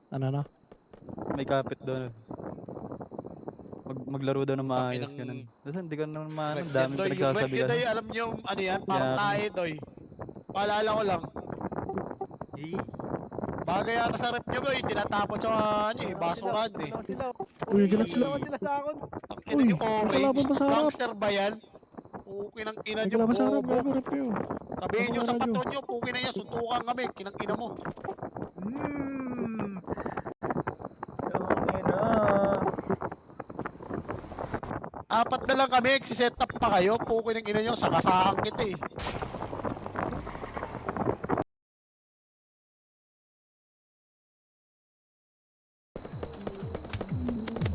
Ano na? May kapit doon. Maglaro daw ng maayos, Takinang- ganun. Kasi hindi ka naman maano, Rep daming yan, Doy. Yung rep pinagsasabi yun, ka. Doy, alam niyo ano yan? Parang Yeah. tae, Doy. Paalala ko lang. Bagay yata sa rep niyo, Doy. Tinatapon sa ano eh, basurahan eh. Uy, gilat sila. Ang ina Uy, niyo, may orange. kalaban pa sa harap. Gangster ba yan? Puki ng ina May niyo, kalaban sa harap, bobo. gago, rep yun. Sabihin niyo sa Radyo. patron niyo, puki na niya, suntukan kami. Kinang ina mo. Apat na lang kami, set up pa kayo. Puki ng ina niyo, sakasahan kita eh.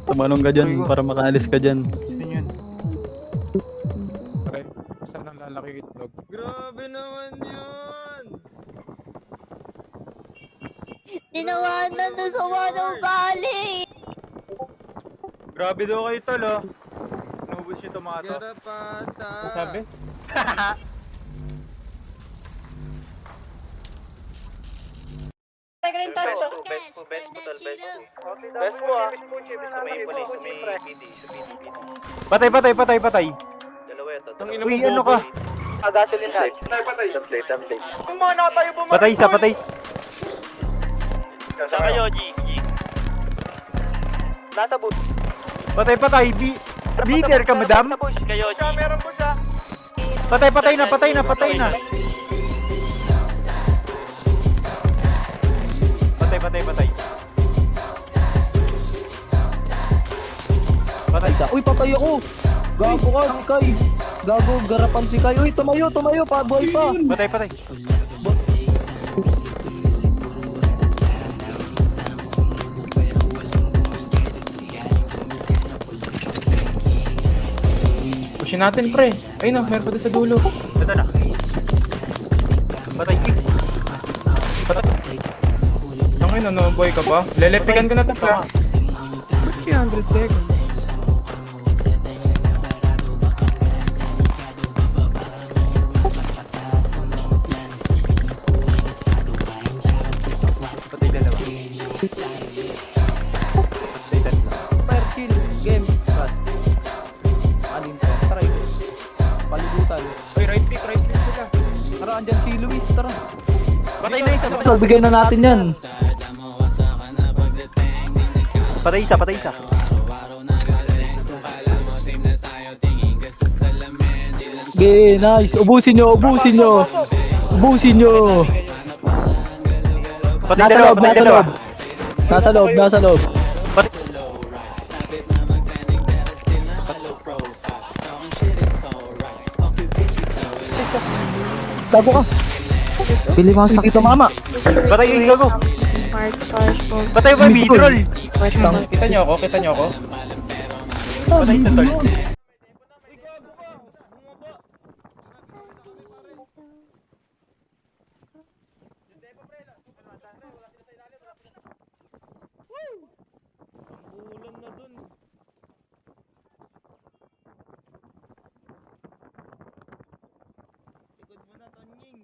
Tumalong ka dyan para makaalis ka dyan. Yun. Pare, saan ang lalaki itlog? Grabe naman yun! Tinawanan na sa ng gali. Grabe daw kayo tol oh. Inubos yung tomato. Garapata! Sabi? Patay, patay, patay, patay. Uy, ano ka? Patay isa, patay. Saan kayo, G? Nasa booth. Patay, patay. Beater ka, madam? Nasa bush kayo, G. Meron po siya. Patay, patay na, patay na, patay na. Patay, patay, patay. Patay ka. Uy, patay ako! Gago ka, si Kai! Gago, garapan si Kai! Uy, tumayo, pa! Boy pa! Patay, patay. Pushin natin, pre. Ayun na, meron pa din sa dulo. Ito na. Patay. Patay. Yung ngayon, ano, boy ka ba? Lelepikan ko na ito, pa. 300 seconds. Patay dalawa. Patay tatlo. Fire kill, game, cut. Alin to? Try. Palibutan. Uy, right click sila. Tara, andyan si Luis, tara. Patay na isa. So, bigyan na natin yan. Patay isa, patay isa. Okay, nice. Ubusin nyo, ubusin nyo. Ubusin nyo. Patay Nasa dalawa, loob, patay nasa dalawa. loob. Nasa loob, nasa loob. Patay. Gago ka. Pili mo ang sakit mama. Patay yung gago. Patay ba yung midroll? Kita nyo ako, kita nyo ako. Patay sa tol. Ulan na dun. Likod mo na, Tonying.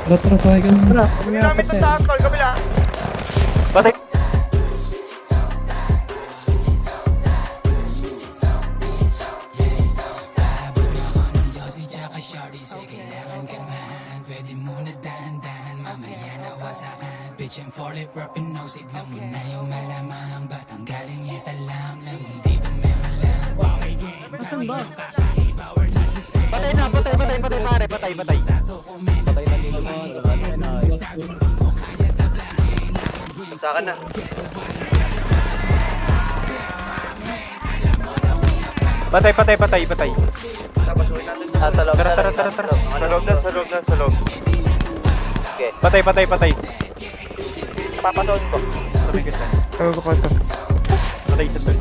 Tara, tayo ka na. Kami namin ito sa tol, kabila. Patay. Patay na, patay, patay, patay, pare, patay, patay. Saka na. Patay, patay, patay, patay. Tara, tara, tara, tara. Sa loob na, sa loob na, sa loob. Patay, patay, patay. Papatoon ko. Sabi ko saan. Patay sa tol.